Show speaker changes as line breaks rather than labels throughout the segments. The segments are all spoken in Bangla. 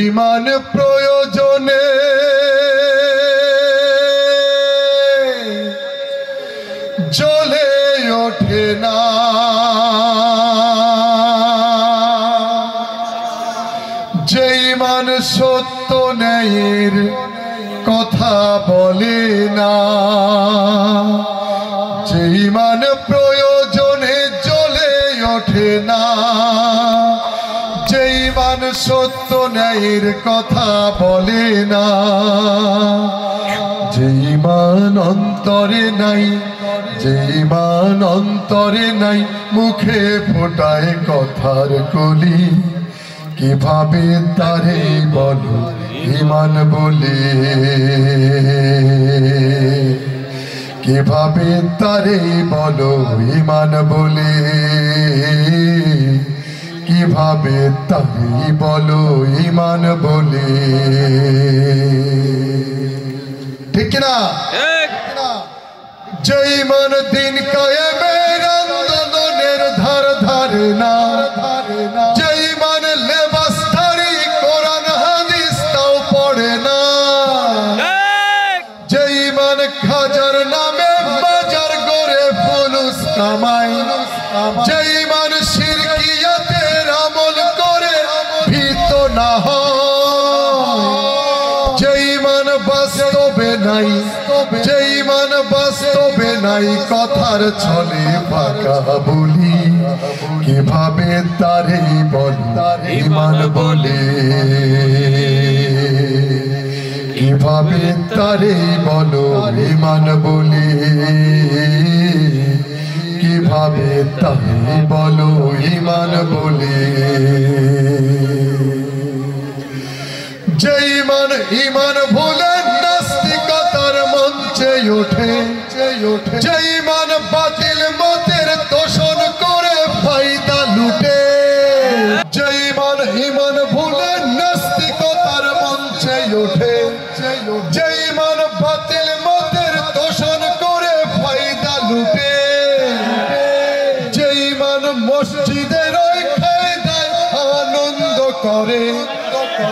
ইমান প্রয়োজনে জ্বলে ওঠে না, যে ইমান সত্য ন্যায়ের কথা বলে না, যে ইমান প্রয়োজনে জ্বলে ওঠে না, যে ইমান সত্য ন্যায়ের কথা বলে না, যে ইমান অন্তরে নাই, যে ইমান অন্তরে নাই, মুখে ফোটায় কথার কলি, কিভাবে তারে বলো ইমান বলে, কিভাবে তারে বলো ইমান বলে, কিভাবে তারে বলো ইমান বলে। ঠিক না? যে ইমান দিন কায়েমের আন্দোলনের ধার ধারে না, যে ইমান লেবাসধারী কোরআন হাদিস তাও পড়ে না, যে ইমান খাজার নামে বাজার গড়ে ফুলুস কামায়, যে ইমান শিরকিয়াতের আমল করে ভীত না হয়, যে ইমান বাস্তবে নাই, যে ইমান বাস্তবে নাই, কথার ছলে ফাঁকা বলি, কিভাবে তারে বলো ইমান বলে, কিভাবে তারে বলো ইমান বলে, কিভাবে তারে বলো ইমান বলে। যে ইমান ইমান ভুলে নাস্তিকতার মঞ্চে ওঠে, যে ইমান বাতিল মতের তোষণ করে ফায়দা লুটে, যে ইমান ইমান ভুলে নাস্তিকতার মঞ্চে ওঠে, যে ইমান বাতিল মতের তোষণ করে ফায়দা লুটে, যে ইমান মসজিদের ওই ফায়দায় আনন্দ করে,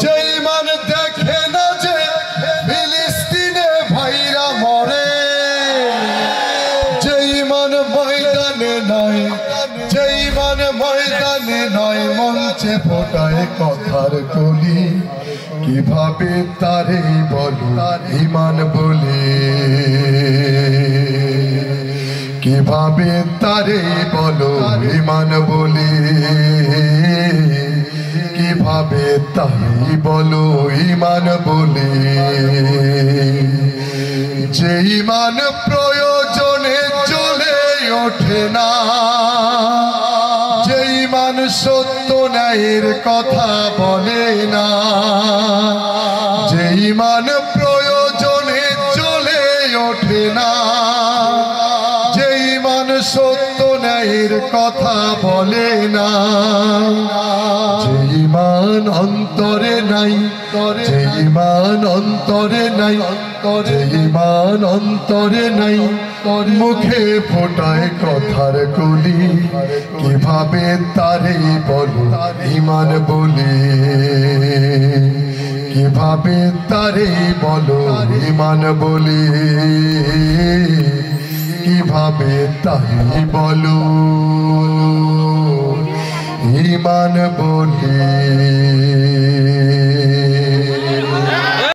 যে ইমান দেখে না যে ফিলিস্তিনে ভাইরা মরে, যে ইমান ময়দানে নয়, যে ইমান ময়দানে নয়, মঞ্চে ফোটায় কথার কলি, কিভাবে তারে বলো ইমান বলে, কিভাবে তারে বলো ইমান বলে, কিভাবে তারে বলো ইমান বলে। যে ইমান প্রয়োজনে জ্বলে ওঠে না, যে ইমান সত্য ন্যায়ের কথা বলে না, যে ইমান প্রয়োজনে জ্বলে ওঠে না, যে ইমান সত্য ন্যায়ের কথা বলে না, যে ইমান অন্তরে নাই, যে ইমান অন্তরে নাই, যে ইমান অন্তরে নাই, মুখে ফোটায় কথার কলি, কিভাবে তারে বলো ইমান বলে, কিভাবে তারে বলো ইমান বলে, কিভাবে তারে বলো ইমান বলে।